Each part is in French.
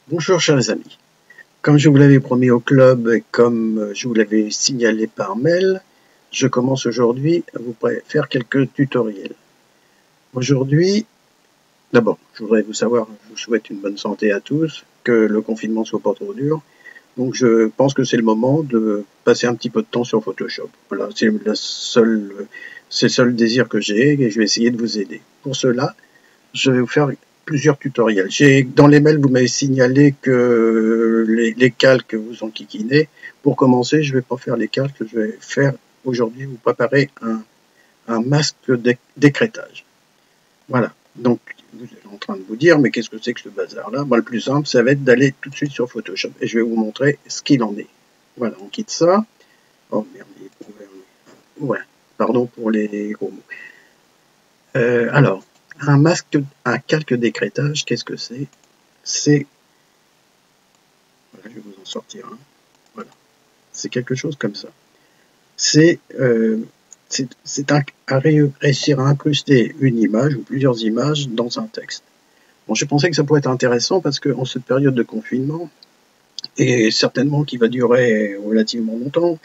Bonjour chers amis, comme je vous l'avais promis au club et comme je vous l'avais signalé par mail, je commence aujourd'hui à vous faire quelques tutoriels. Aujourd'hui, d'abord, je voudrais vous souhaite une bonne santé à tous, que le confinement soit pas trop dur. Donc je pense que c'est le moment de passer un petit peu de temps sur Photoshop. Voilà, c'est le seul désir que j'ai et je vais essayer de vous aider. Pour cela, je vais vous faire plusieurs tutoriels. Dans les mails, vous m'avez signalé que les calques vous enquiquinaient. Pour commencer, je ne vais pas faire les calques, je vais faire aujourd'hui, vous préparer un masque d'écrêtage. Voilà, donc vous êtes en train de vous dire, mais qu'est-ce que c'est que ce bazar-là? Le plus simple, ça va être d'aller tout de suite sur Photoshop et je vais vous montrer ce qu'il en est. Voilà, on quitte ça. Oh merde, il est ouvert. Ouais, pardon pour les gros mots. Alors, un calque d'écrêtage, qu'est-ce que c'est? C'est, voilà, je vais vous en sortir un. Voilà, c'est quelque chose comme ça. C'est réussir à incruster une image ou plusieurs images dans un texte. Bon, je pensais que ça pourrait être intéressant parce qu'en cette période de confinement, et certainement qui va durer relativement longtemps,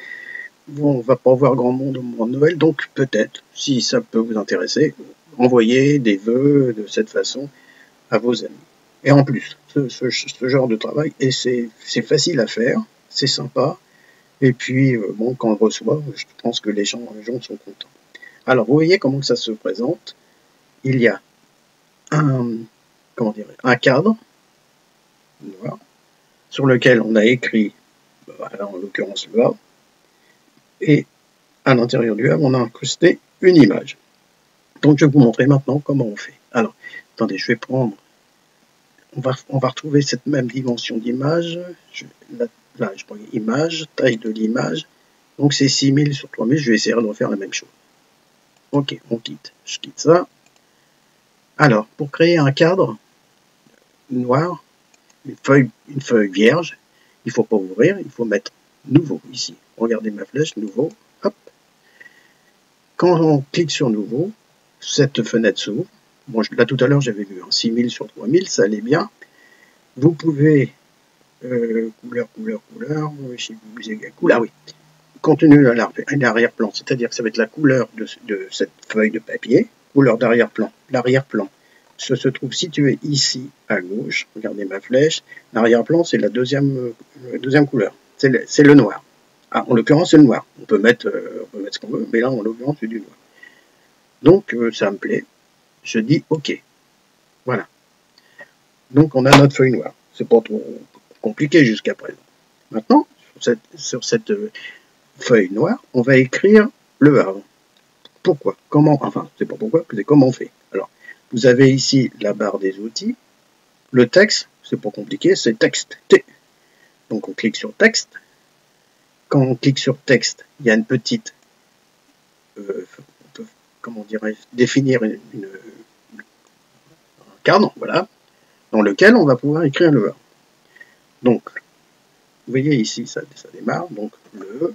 bon, on ne va pas voir grand monde au moment de Noël, donc peut-être, si ça peut vous intéresser, envoyez des vœux de cette façon à vos amis. Et en plus, ce genre de travail, et c'est facile à faire, c'est sympa, et puis bon, quand on le reçoit, je pense que les gens sont contents. Alors, vous voyez comment ça se présente. Il y a un cadre noir sur lequel on a écrit, voilà, en l'occurrence le havre, et à l'intérieur du havre, on a incrusté une image. Donc, je vais vous montrer maintenant comment on fait. Alors, attendez, je vais prendre, on va retrouver cette même dimension d'image. Là, je prends image, taille de l'image. Donc, c'est 6000 sur 3000. Je vais essayer de refaire la même chose. Ok, on quitte. Je quitte ça. Alors, pour créer un cadre noir, une feuille vierge, il ne faut pas ouvrir, il faut mettre nouveau ici. Regardez ma flèche, nouveau. Hop. Quand on clique sur nouveau, cette fenêtre s'ouvre. Bon, là tout à l'heure j'avais vu 6000 sur 3000, ça allait bien. Vous pouvez couleur, oui. Contenu à l'arrière-plan, c'est-à-dire que ça va être la couleur de cette feuille de papier, couleur d'arrière-plan. L'arrière-plan se trouve situé ici à gauche. Regardez ma flèche. L'arrière-plan, c'est la deuxième couleur. C'est le noir. Ah, en l'occurrence, c'est le noir. On peut mettre ce qu'on veut, mais là, en l'occurrence, c'est du noir. Donc, ça me plaît. Je dis OK. Voilà. Donc, on a notre feuille noire. C'est pas trop compliqué jusqu'à présent. Maintenant, sur cette feuille noire, on va écrire le havre. Pourquoi? Comment? Enfin, c'est pas pourquoi, c'est comment on fait. Alors, vous avez ici la barre des outils. Le texte, c'est pas compliqué, c'est texte. T. Donc, on clique sur texte. Quand on clique sur texte, il y a une petite, on peut, comment dirais-je, définir un cadre, voilà, dans lequel on va pouvoir écrire le havre. Donc, vous voyez ici, ça démarre. Donc, je ne vais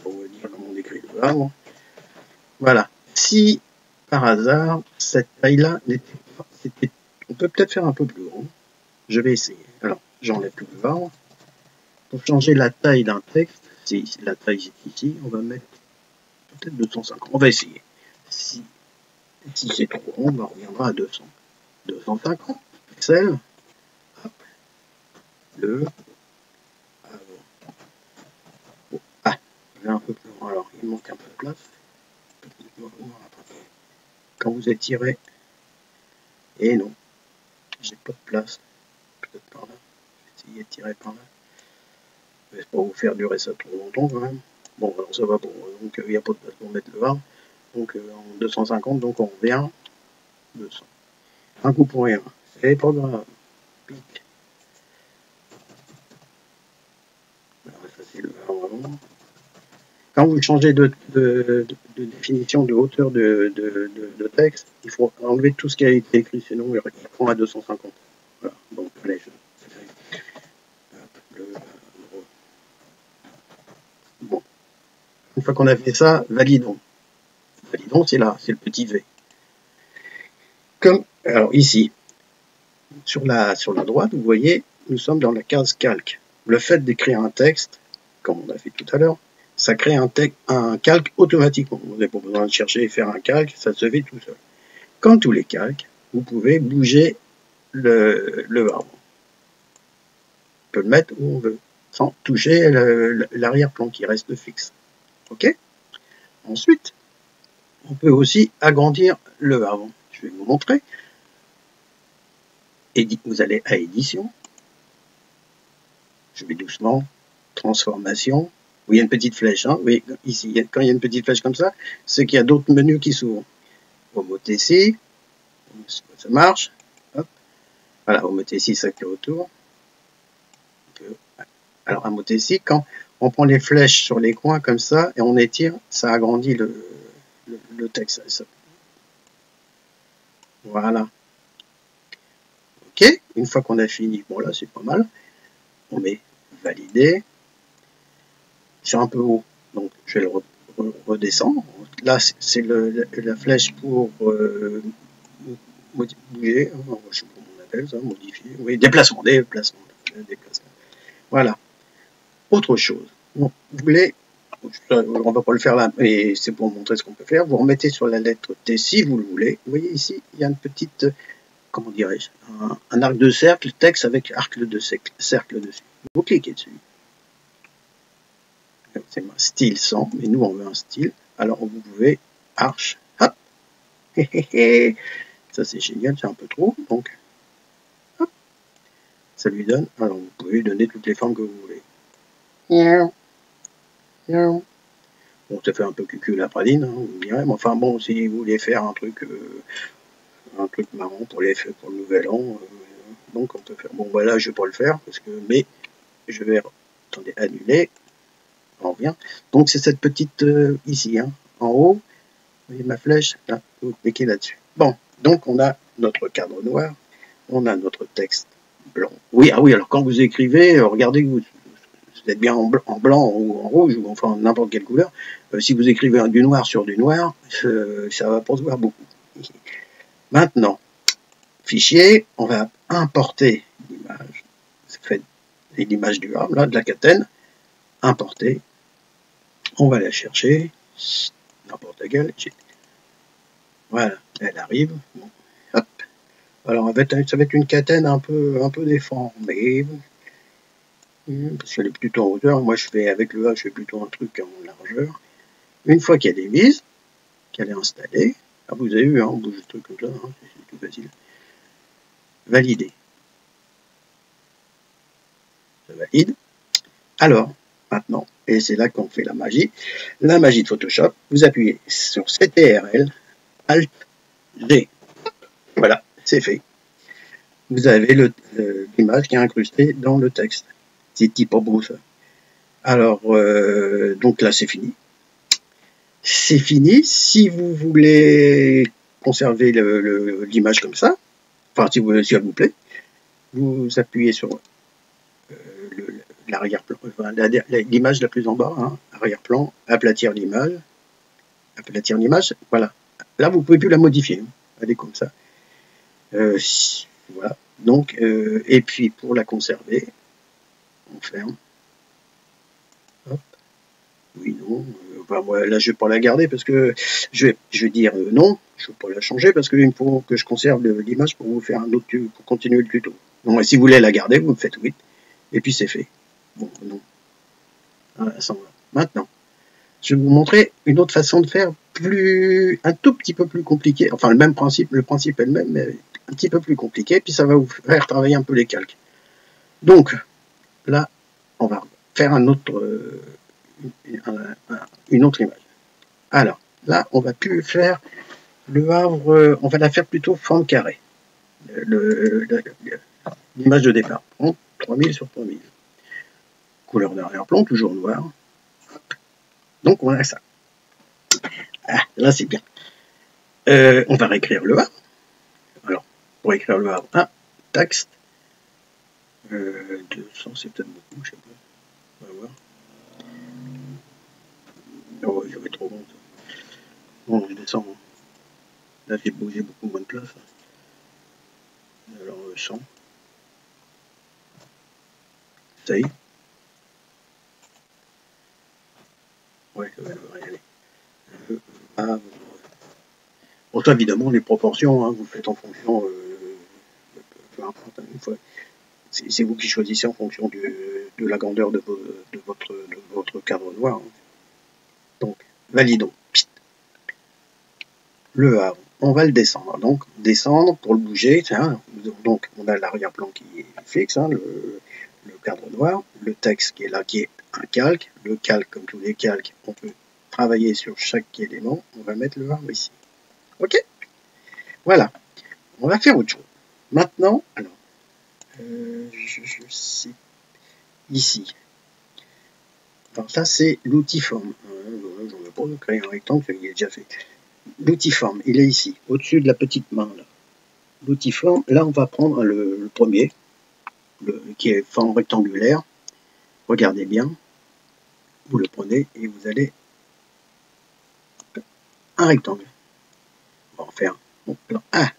pas vous dire comment on écrit le havre. Voilà. Si, par hasard, cette taille-là on peut peut-être faire un peu plus grand. Je vais essayer. Alors, j'enlève tout le havre. Pour changer la taille d'un texte, si la taille est ici, on va mettre peut-être 250. On va essayer. Si c'est trop grand, on reviendra à 200. 250 pixels. Hop. Le ah, il est un peu plus grand. Alors, il manque un peu de place. Quand vous étirez, et non, j'ai pas de place. Peut-être par là. Je vais essayer de tirer par là. Je vais pas vous faire durer ça trop longtemps quand même. Bon, alors ça va bon. Donc il n'y a pas de place pour mettre le havre. Donc en 250, donc on revient 200. Un coup pour rien. C'est pas grave. Pic. Alors, ça c'est le havre avant. Quand vous changez de définition de hauteur de texte, il faut enlever tout ce qui a été écrit, sinon il prend à 250. Voilà. Donc allez, bon. Une fois qu'on a fait ça, validons. Validons, c'est là, c'est le petit V. Alors ici, sur la droite, vous voyez, nous sommes dans la case calque. Le fait d'écrire un texte, comme on a fait tout à l'heure, ça crée un calque automatiquement. Vous n'avez pas besoin de chercher et faire un calque, ça se fait tout seul. Comme tous les calques, vous pouvez bouger le arbre. On peut le mettre où on veut, sans toucher l'arrière-plan qui reste fixe. OK? Ensuite, on peut aussi agrandir le arbre. Je vais vous montrer. Vous allez à édition. Je vais doucement. Transformation. Vous, il y a une petite flèche. Hein? Oui, ici, quand il y a une petite flèche comme ça, c'est qu'il y a d'autres menus qui s'ouvrent. Homothétie. Ça marche. Hop. Voilà, homothétie, ça qui est autour. Alors, homothétie, quand on prend les flèches sur les coins comme ça et on étire, ça agrandit le texte. Voilà. OK. Une fois qu'on a fini, bon là, c'est pas mal. On met valider. C'est un peu haut, donc je vais le redescendre. Là, c'est la flèche pour bouger, je sais pas comment on appelle ça, modifier, oui, déplacement. Voilà. Autre chose, bon, vous voulez, on va pas le faire là, mais c'est pour montrer ce qu'on peut faire. Vous remettez sur la lettre T si vous le voulez. Vous voyez ici, il y a une petite, comment dirais-je, un arc de cercle, texte avec arc de cercle dessus. Vous cliquez dessus. C'est un style 100, mais nous on veut un style. Alors vous pouvez arche, hop, ça c'est génial, c'est un peu trop, donc hop, ça lui donne. Alors vous pouvez lui donner toutes les formes que vous voulez. Bon, ça fait un peu cucul la praline, hein, vous me direz, mais enfin bon, si vous voulez faire un truc marrant pour le nouvel an, donc on peut faire. Bon, voilà, je vais pas le faire parce que, mais je vais, attendez, annuler. On revient. Donc c'est cette petite ici, hein, en haut, vous voyez ma flèche, là, vous cliquez là-dessus. Bon, donc on a notre cadre noir, on a notre texte blanc. Oui, ah oui, alors quand vous écrivez, regardez que vous êtes bien en blanc ou en rouge, ou enfin n'importe quelle couleur. Si vous écrivez du noir sur du noir, ça va pas se voir beaucoup. Maintenant, fichier, on va importer l'image. C'est fait l'image du arbre, là, de la catène, importer. On va la chercher, n'importe laquelle. Voilà, elle arrive. Bon, hop. Alors, ça va être une catène un peu déformée, parce qu'elle est plutôt en hauteur. Moi, avec le A, je fais plutôt un truc en largeur. Une fois qu'elle est mise, qu'elle est installée, ah, vous avez vu, hein, on bouge le truc comme ça, hein, c'est tout facile. Valider. Ça valide. Alors, maintenant, et c'est là qu'on fait la magie de Photoshop, vous appuyez sur CTRL, Alt, G. Voilà, c'est fait. Vous avez l'image qui est incrustée dans le texte. C'est type beau ça. Alors, donc là, c'est fini. C'est fini. Si vous voulez conserver l'image comme ça, enfin, si elle vous plaît, vous appuyez sur l'arrière-plan, l'image la plus en bas, hein, arrière-plan, aplatir l'image, voilà. Là, vous ne pouvez plus la modifier, hein. Elle est comme ça. Voilà. Donc, et puis pour la conserver, on ferme. Hop. Oui, non. Enfin, moi, là, je vais pas la garder parce que je vais dire non. Je ne vais pas la changer parce qu'il faut que je conserve l'image pour vous faire un autre, pour continuer le tuto. Donc, si vous voulez la garder, vous me faites oui. Et puis c'est fait. Bon, non. Voilà, ça va. Maintenant, je vais vous montrer une autre façon de faire un tout petit peu plus compliqué. Enfin, le principe est le même, mais un petit peu plus compliqué. Puis ça va vous faire travailler un peu les calques. Donc, là, on va faire une autre image. Alors, là, on va plus faire le havre, on va la faire plutôt forme carrée. L'image de départ. 3000 sur 3000. Couleur d'arrière-plan, toujours noir. Donc, on a ça. Ah, là, c'est bien. On va réécrire le havre. Alors, pour écrire le havre, texte. 200, c'est peut-être beaucoup, je sais pas. On va voir. Oh, j'aurais trop bon. Bon, je descends. Là, j'ai bougé beaucoup moins de place. Alors, 100. Essaye. Ouais, ça devrait y aller. Ah, bon, ça, évidemment, les proportions, hein, vous faites en fonction, peu importe, hein, une fois. C'est vous qui choisissez en fonction de la grandeur de votre cadre noir. Hein. Donc, validons. Le havre, on va le descendre. Donc, descendre pour le bouger. Tiens, donc, on a l'arrière-plan qui est fixe, hein, le cadre noir, le texte qui est là, qui est un calque. Le calque, comme tous les calques, on peut travailler sur chaque élément. On va mettre le havre ici. OK? Voilà. On va faire autre chose. Maintenant, alors, je sais, ici. Alors ça, c'est l'outil forme. Je ne vais pas créer un rectangle, il est déjà fait. L'outil forme, il est ici, au-dessus de la petite main. L'outil forme, là, on va prendre le premier, qui est forme rectangulaire. Regardez bien. Vous le prenez et vous allez un rectangle. On va en faire. Donc, alors,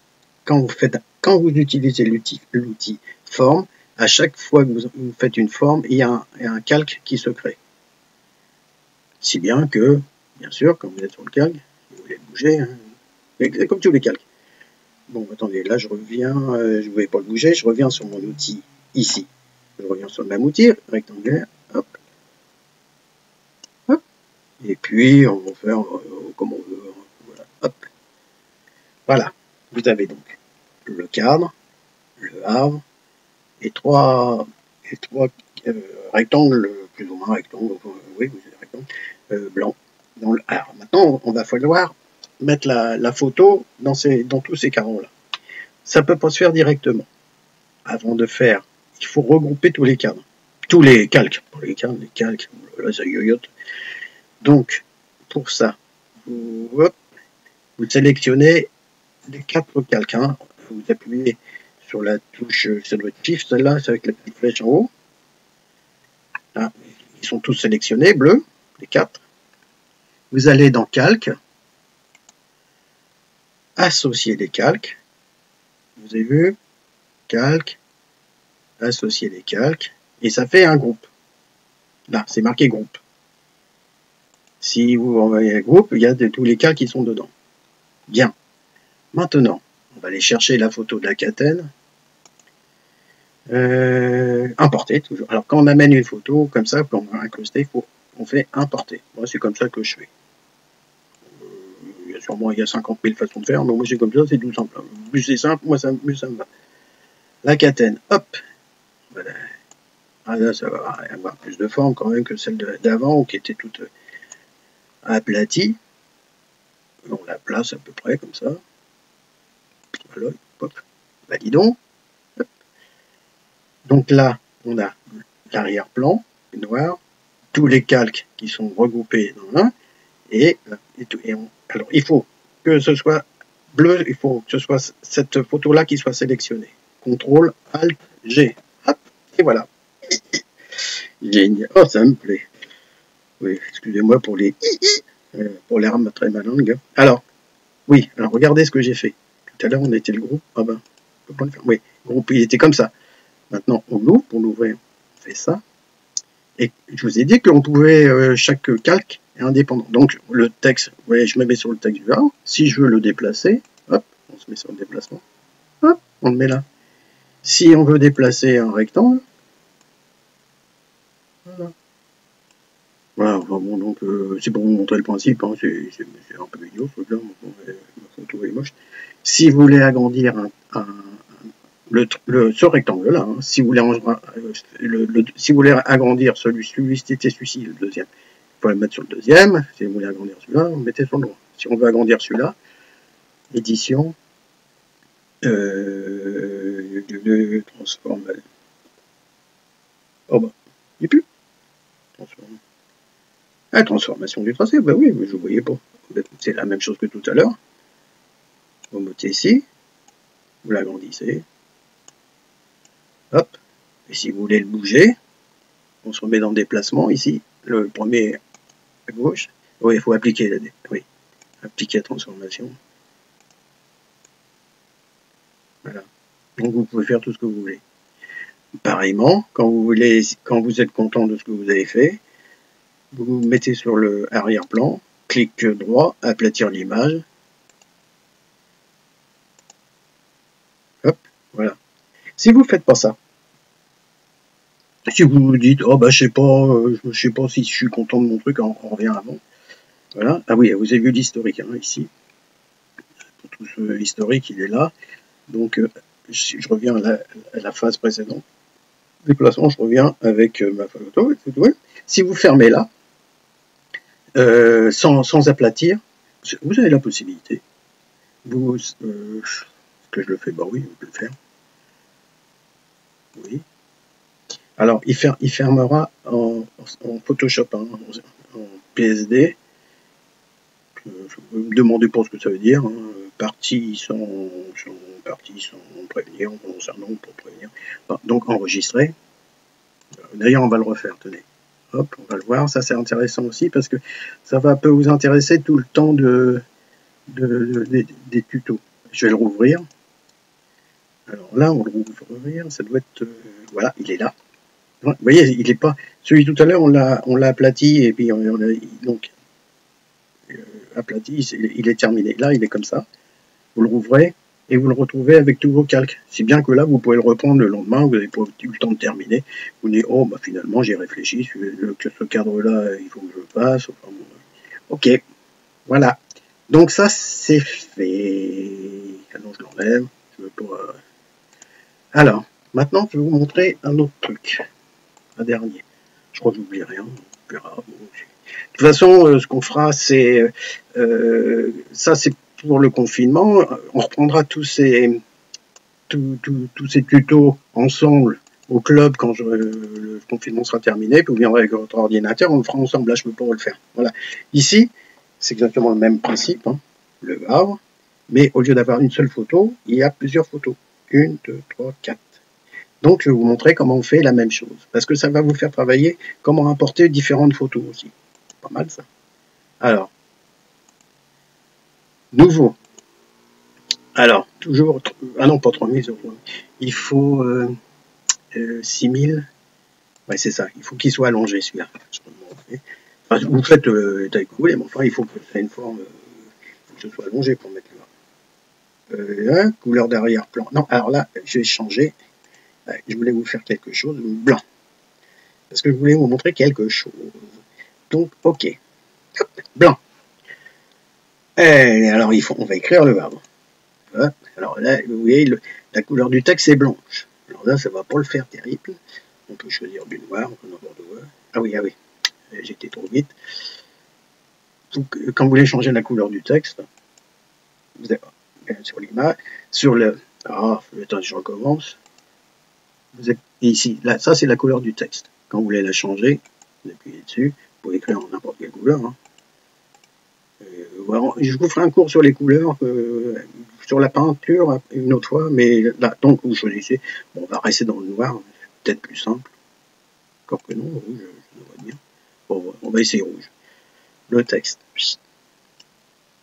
quand vous utilisez l'outil forme, à chaque fois que vous faites une forme, il y a un calque qui se crée. Si bien que, bien sûr, quand vous êtes sur le calque, vous voulez bouger, hein, c'est comme tous les calques. Bon, attendez, là je reviens, je ne voulais pas le bouger, je reviens sur mon outil ici. Je reviens sur le même outil, rectangulaire, hop, hop, et puis on va faire comme on veut, voilà, hop. Voilà, vous avez donc le cadre, le havre, et trois rectangles, plus ou moins rectangles, oui, vous avez rectangles, blancs. Alors maintenant, on va falloir mettre la photo dans tous ces carreaux-là. Ça ne peut pas se faire directement. Avant de faire, il faut regrouper tous les cadres. Tous les calques. Pour les calques, là ça yoyote. Donc, pour ça, vous sélectionnez les 4 calques. Hein. Vous appuyez sur la touche, ça doit être Shift, celle-là, c'est avec la petite flèche en haut. Là, ils sont tous sélectionnés, bleus, les 4. Vous allez dans Calque, associer les calques. Vous avez vu, calque, associer les calques, et ça fait un groupe. Là, c'est marqué groupe. Si vous envoyez un groupe, il y a tous les calques qui sont dedans. Bien. Maintenant, on va aller chercher la photo de la catène. Importer, toujours. Alors, quand on amène une photo, comme ça, quand on va incruster, on fait importer. Moi, c'est comme ça que je fais. Sûrement, il y a 50 000 façons de faire, mais moi, c'est comme ça, c'est tout simple. Plus c'est simple, plus ça me va. La catène, hop. Voilà. Ah, là, ça va avoir plus de forme quand même que celle d'avant, qui était toute aplatie. On la place à peu près comme ça. Voilà, hop. Validons. Hop. Donc là, on a l'arrière-plan, noir, tous les calques qui sont regroupés dans l'un, alors il faut que ce soit bleu, il faut que ce soit cette photo-là qui soit sélectionnée. CTRL, ALT, G. Hop, et voilà. Génial. Oh, ça me plaît. Oui, excusez-moi pour pour l'air très malin, le gars. Alors, oui, alors regardez ce que j'ai fait. Tout à l'heure, on était le groupe. Ah ben, je peux pas le faire. Oui, le groupe, il était comme ça. Maintenant, on l'ouvre. Pour l'ouvrir, on fait ça. Et je vous ai dit qu'on pouvait, chaque calque est indépendant. Donc, le texte, vous voyez, je me mets sur le texte du havre. Si je veux le déplacer, hop, on se met sur le déplacement. Hop, on le met là. Si on veut déplacer un rectangle, voilà. Voilà, enfin bon, donc c'est pour vous montrer le principe, hein, c'est un peu idiot ce truc-là, ma photo est moche. Si vous voulez agrandir ce rectangle-là, hein, si vous voulez agrandir celui-ci, c'était celui-ci, le deuxième, il faut le mettre sur le deuxième. Si vous voulez agrandir celui-là, vous mettez sur le droit. Si on veut agrandir celui-là, édition, transforme. Oh bah, il n'y a plus. Transforme. Ah, transformation du tracé, bah oui, mais je ne voyais pas. C'est la même chose que tout à l'heure. Vous mettez ici, vous l'agrandissez. Hop. Et si vous voulez le bouger, on se remet dans le déplacement ici. Le premier à gauche. Oui, il faut appliquer appliquer la transformation. Voilà. Donc vous pouvez faire tout ce que vous voulez. Pareillement, quand vous êtes content de ce que vous avez fait, vous vous mettez sur le arrière-plan, clic droit, aplatir l'image. Hop, voilà. Si vous ne faites pas ça, si vous vous dites, oh bah je sais pas si je suis content de mon truc, on revient avant. Voilà. Ah oui, vous avez vu l'historique hein, ici. Pour tout ce historique, il est là. Donc je reviens à la phase précédente. Déplacement, je reviens avec ma photo. Si vous fermez là, sans aplatir, vous avez la possibilité. Que je le fais, bah oui, je peux le faire. Oui. Alors, il fermera en Photoshop, hein, en PSD. Me demandez pas ce que ça veut dire. Hein. Parties sans prévenir, concernant pour prévenir. Donc enregistrer. D'ailleurs, on va le refaire, tenez. Hop, on va le voir. Ça, c'est intéressant aussi parce que ça peut vous intéresser tout le temps des tutos. Je vais le rouvrir. Alors là, on le rouvrir. Ça doit être... voilà, il est là. Vous voyez, il est pas... Celui tout à l'heure, on l'a aplati et puis donc aplati, il est terminé. Là, il est comme ça. Vous le rouvrez et vous le retrouvez avec tous vos calques. Si bien que là, vous pouvez le reprendre le lendemain, vous n'avez pas eu le temps de terminer. Vous dites, oh, bah finalement, j'ai réfléchi, que ce cadre-là, il faut que je le fasse. Enfin, bon. Ok, voilà. Donc ça, c'est fait. Alors, je l'enlève. Je veux pas... Alors, maintenant, je vais vous montrer un autre truc. Un dernier. Je crois que j'oublie rien. On verra. De toute façon, ce qu'on fera, c'est... ça, c'est pour le confinement. On reprendra tous ces tutos ensemble au club quand le confinement sera terminé. Puis vous viendrez avec votre ordinateur, on le fera ensemble. Là, je ne peux pas le faire. Voilà. Ici, c'est exactement le même principe. Hein, le Havre. Mais au lieu d'avoir une seule photo, il y a plusieurs photos. 1, 2, 3, 4. Donc, je vais vous montrer comment on fait la même chose. Parce que ça va vous faire travailler comment importer différentes photos aussi. Pas mal, ça. Alors, nouveau. Alors, toujours... Ah non, pas 3000 euros. Il faut 6000. Ouais, c'est ça. Il faut qu'il soit allongé, celui-là. Enfin, vous faites taille que vous voulez, mais enfin, il faut que ça ait une forme... que ce soit allongé pour mettre là. Couleur d'arrière-plan. Non, alors là, je vais changer. Je voulais vous faire quelque chose blanc. Parce que je voulais vous montrer quelque chose. Donc, ok. Hop, blanc. Et alors, on va écrire le verbe. Alors là, vous voyez, la couleur du texte est blanche. Alors là, ça va pas le faire terrible. On peut choisir du noir, n'importe quoi. Ah oui, j'étais trop vite. Donc, quand vous voulez changer la couleur du texte, vous avez sur l'image, sur le... Ah, attends, je recommence. Vous êtes ici, là, ça c'est la couleur du texte. Quand vous voulez la changer, vous appuyez dessus. Vous pouvez écrire en n'importe quelle couleur. Hein. Voilà, je vous ferai un cours sur les couleurs, sur la peinture une autre fois, mais là, donc vous choisissez. Bon, on va rester dans le noir, peut-être plus simple. Encore que non, rouge, je devrais bien. Bon, on va essayer rouge. Le texte.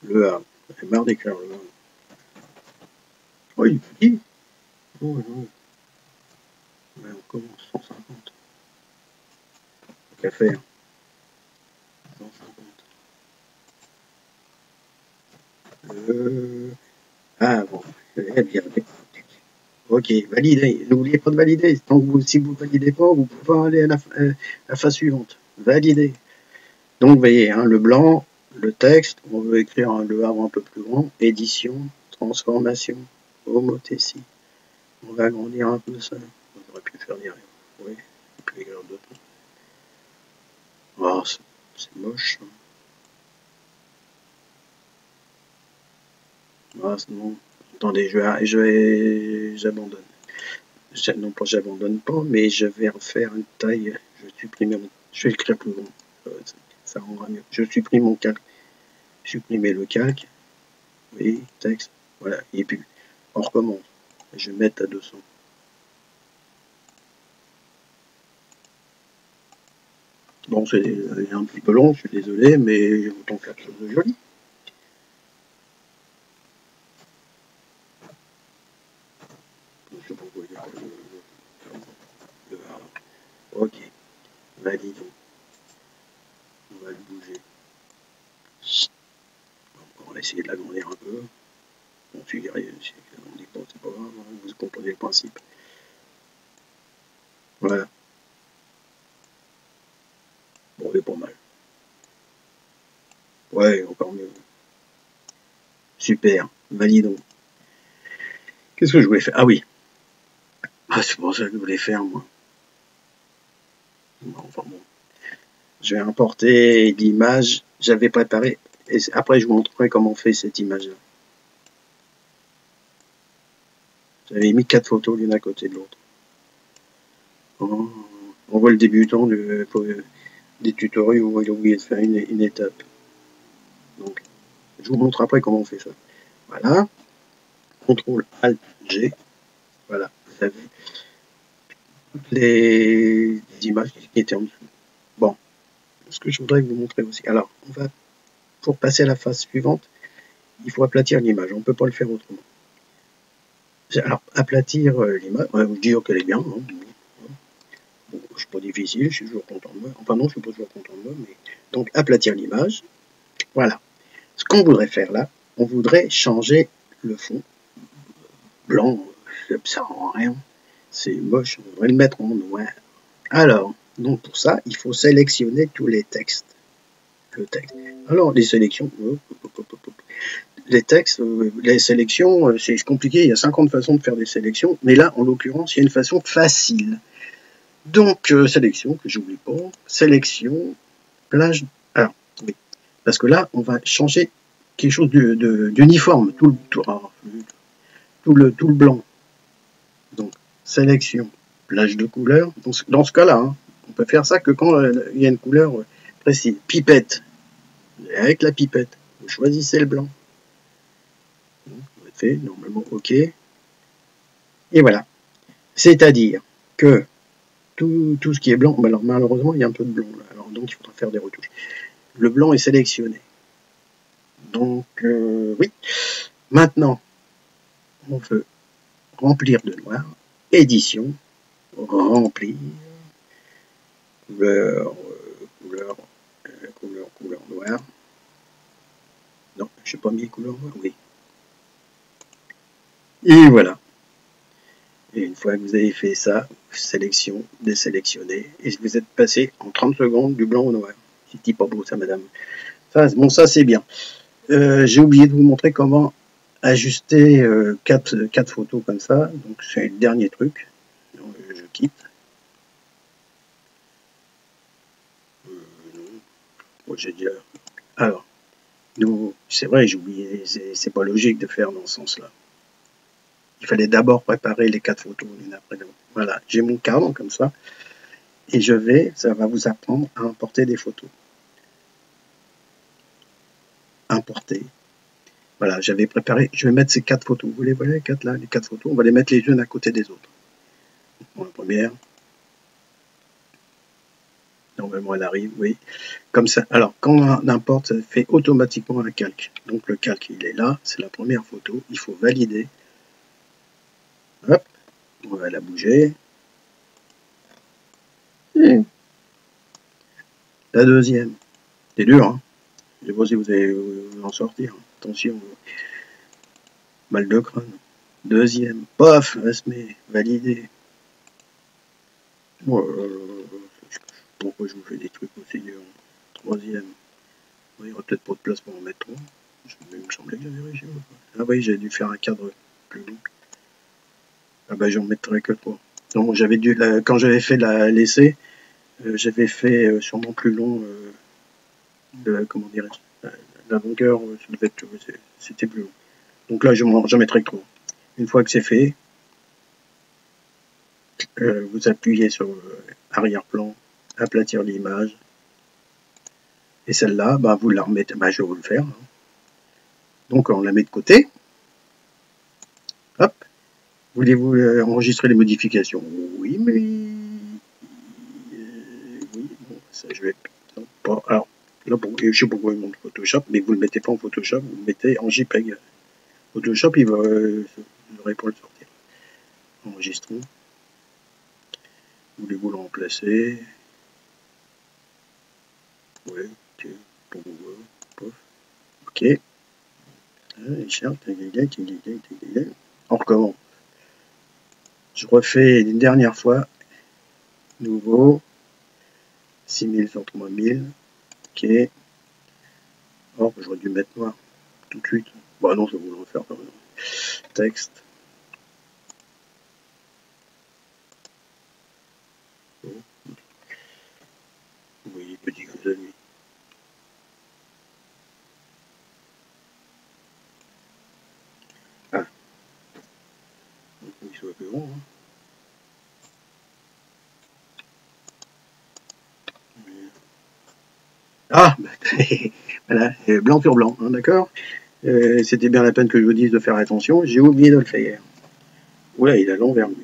Le A. J'ai marre d'écrire le A. Oh, il est petit. Oh, non. Ouais, on commence 150. Qu'à faire 150. Ah bon, bien. Ok, validé. N'oubliez pas de valider. Si vous ne validez pas, vous pouvez aller à la phase suivante. Valider. Donc, vous voyez, hein, le blanc, le texte, on veut écrire le havre un peu plus grand, édition, transformation, homothétie. On va agrandir un peu ça. On aurait pu faire derrière. Oui, et puis écrire d'autres. Oh, c'est moche. Hein. Ah, non. Attendez, j'abandonne. Non pas j'abandonne pas, mais je vais refaire une taille. Je vais écrire plus grand. Ça rendra mieux. Je supprime mon calque. Supprimer le calque. Oui, texte. Voilà. Et puis, on recommence. Je vais mettre à 200. Bon, c'est un petit peu long, je suis désolé, mais autant faire quelque chose de joli. Je sais pas pourquoi il y a... Ok, validons. On va le bouger. On va essayer de l'agrandir un peu. Bon, si on dit pas, c'est pas grave, hein, vous comprenez le principe. Voilà. Bon, c'est pas mal. Ouais, encore mieux. Super, validons. Qu'est-ce que je voulais faire? Ah oui. Ah, c'est pour ça que je voulais faire, moi. Bon, enfin bon. Je vais importer l'image. J'avais préparé. Et après, je vous montrerai comment on fait cette image-là. J'avais mis 4 photos l'une à côté de l'autre. On voit le débutant des tutoriels où il a oublié de faire une étape. Donc, je vous montre après comment on fait ça. Voilà. CTRL ALT G. Voilà. Vous avez toutes les images qui étaient en dessous. Bon. Ce que je voudrais vous montrer aussi. Alors, pour passer à la phase suivante, il faut aplatir l'image. On ne peut pas le faire autrement. Alors, aplatir l'image, ouais, vous dire qu'elle est bien. Hein. Bon, je suis pas difficile, je suis toujours content de moi. Enfin non, je suis pas toujours content de moi, mais donc aplatir l'image. Voilà. Ce qu'on voudrait faire là, on voudrait changer le fond blanc. Ça rend rien. C'est moche. On voudrait le mettre en noir. Alors, donc pour ça, il faut sélectionner tous les textes. Le texte. Alors, les sélections. Les textes, les sélections, c'est compliqué. Il y a 50 façons de faire des sélections. Mais là, en l'occurrence, il y a une façon facile. Donc, sélection, que j'oublie pas. Sélection, plage. Alors, oui. Parce que là, on va changer quelque chose d'uniforme. Tout le blanc. Donc, sélection, plage de couleur. Dans ce cas-là, hein, on peut faire ça que quand il y a une couleur précise. Pipette. Avec la pipette, vous choisissez le blanc. Donc, vous faites normalement OK. Et voilà. C'est-à-dire que tout ce qui est blanc, alors malheureusement, il y a un peu de blanc là. Alors, donc, il faudra faire des retouches. Le blanc est sélectionné. Donc, oui. Maintenant, on veut remplir de noir. Édition. Remplir. Couleur noire. Non, je n'ai pas mis couleur noire, oui. Et voilà. Et une fois que vous avez fait ça, sélection, désélectionner, et vous êtes passé en 30 secondes du blanc au noir. C'est pas beau ça, madame. Bon, ça c'est bien. J'ai oublié de vous montrer comment ajuster 4 photos comme ça. Donc c'est le dernier truc. Donc, je quitte. Bon, j'ai déjà... Alors, c'est vrai, j'ai oublié, c'est pas logique de faire dans ce sens-là. Il fallait d'abord préparer les 4 photos l'une après l'autre. Voilà, j'ai mon cadre comme ça. Et ça va vous apprendre à importer des photos. Importer. Voilà, j'avais préparé, je vais mettre ces 4 photos. Vous les voyez, les 4 là, les 4 photos, on va les mettre les unes à côté des autres. Bon, la première. Normalement, elle arrive, oui. Comme ça. Alors, quand on importe, ça fait automatiquement un calque. Donc, le calque, il est là. C'est la première photo. Il faut valider. Hop. On va la bouger. Et la deuxième. C'est dur, hein. Je sais pas si vous allez vous en sortir. Attention. Mal de crâne. Deuxième. Paf, elle se met. Valider. Pourquoi je vous fais des trucs aussi durs. Troisième. Il n'y aura peut-être pas de place pour en mettre trop. Il me semblait que j'avais réussi. Ah oui, j'ai dû faire un cadre plus long. Ah bah j'en mettrai que 3. Donc j'avais dû, quand j'avais fait l'essai, j'avais fait sûrement plus long, comment dirais-je, la longueur, c'était plus long. Donc là, j'en mettrai que 3. Une fois que c'est fait, vous appuyez sur arrière-plan, aplatir l'image. Et celle-là, bah, vous la remettez, bah, je vais vous le faire. Donc on la met de côté. Hop. Voulez-vous enregistrer les modifications? Oui, mais... oui, bon, ça je vais... Non, pas... Alors, là, bon, je sais pas pourquoi il montre Photoshop, mais vous ne le mettez pas en Photoshop, vous le mettez en JPEG. Photoshop, il va... vous n'aurez pas le sortir. Enregistrons. Voulez-vous le remplacer? Ouais, ok. Ok. On recommence. Je refais une dernière fois. Nouveau. 6000 sur 3000. Ok. Oh, j'aurais dû mettre noir tout de suite. Bah non, je vais vous le refaire quand même. Texte. Oui, petit comme ça, lui. Ah. Il soit plus grand. Hein. Ah, voilà, blanc sur blanc, hein, d'accord. C'était bien la peine que je vous dise de faire attention. J'ai oublié de le faire. Ouais, il a l'envers, lui.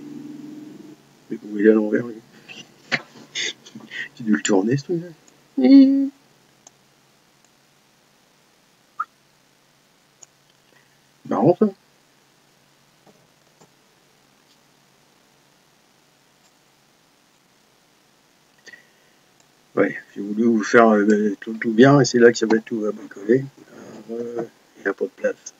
Mais où il a l'envers, lui? J'ai dû le tourner, ce truc-là. Marrant, ça. Ouais, j'ai voulu vous faire tout bien, et c'est là que ça va tout bricoler. Il n'y a pas de place.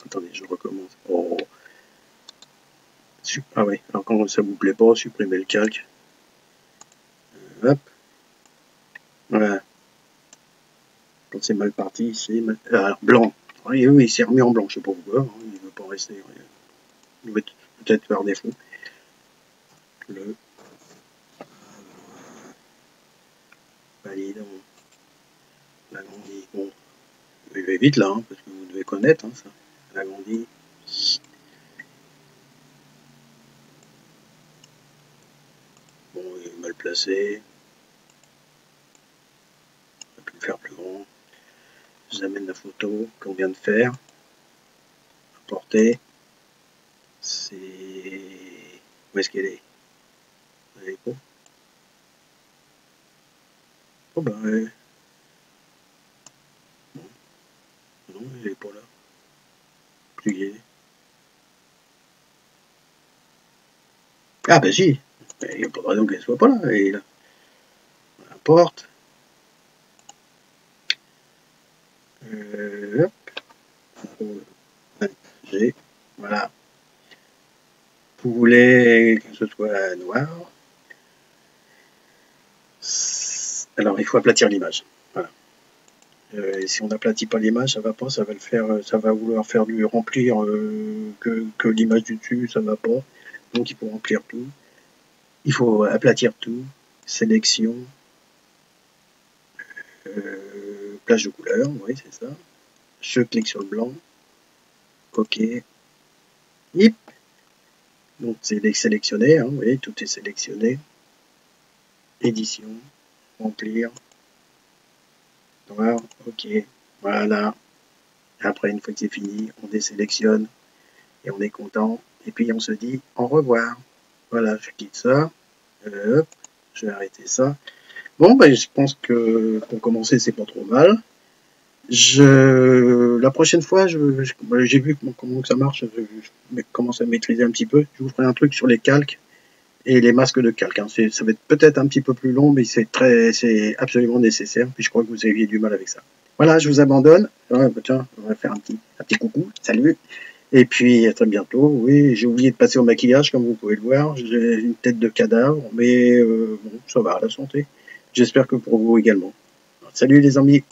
Attendez, je recommence. Oh. Ah oui, alors quand ça vous plaît pas, supprimez le calque. Hop. Voilà. Quand c'est mal parti, c'est mal... Alors, blanc. Oui, oui, il s'est remis en blanc, je sais pas pourquoi. Hein, il veut pas rester. Il veut peut-être faire défaut. Le valide. L'agrandit. Bon, il va vite là, hein, parce que vous devez connaître hein, ça. L'agrandit. Bon, il est mal placé. On va pu le faire plus grand. Je vous amène la photo qu'on vient de faire. Importer. C'est. Où est-ce qu'elle est? Elle est pas. Oh ben, non, elle est pas là. Plus. Ah ben si. Il n'y a pas de raison qu'elle soit pas là. Elle est là. On importe. Hop. G. Voilà. Vous voulez que ce soit noir. Alors il faut aplatir l'image. Voilà. Si on n'aplatit pas l'image, ça va pas, ça va le faire, ça va vouloir faire du remplir que l'image du dessus, ça va pas. Donc il faut remplir tout. Il faut aplatir tout. Sélection. Plage de couleur, oui c'est ça. Je clique sur le blanc. OK. Hip. Donc c'est sélectionné, hein, vous voyez, tout est sélectionné. Édition. Remplir. Noir. OK. Voilà. Après, une fois que c'est fini, on désélectionne et on est content. Et puis on se dit au revoir. Voilà, je quitte ça. Hop, je vais arrêter ça. Bon, ben, je pense que pour commencer, c'est pas trop mal. La prochaine fois, j'ai vu comment ça marche. Je commence à maîtriser un petit peu. Je vous ferai un truc sur les calques et les masques de calque. Hein. Ça va être peut-être un petit peu plus long, mais c'est absolument nécessaire. Puis je crois que vous aviez du mal avec ça. Voilà, je vous abandonne. Ah, bah, tiens, on va faire un petit coucou. Salut. Et puis à très bientôt. Oui, j'ai oublié de passer au maquillage, comme vous pouvez le voir. J'ai une tête de cadavre, mais bon, ça va, la santé. J'espère que pour vous également. Salut les amis.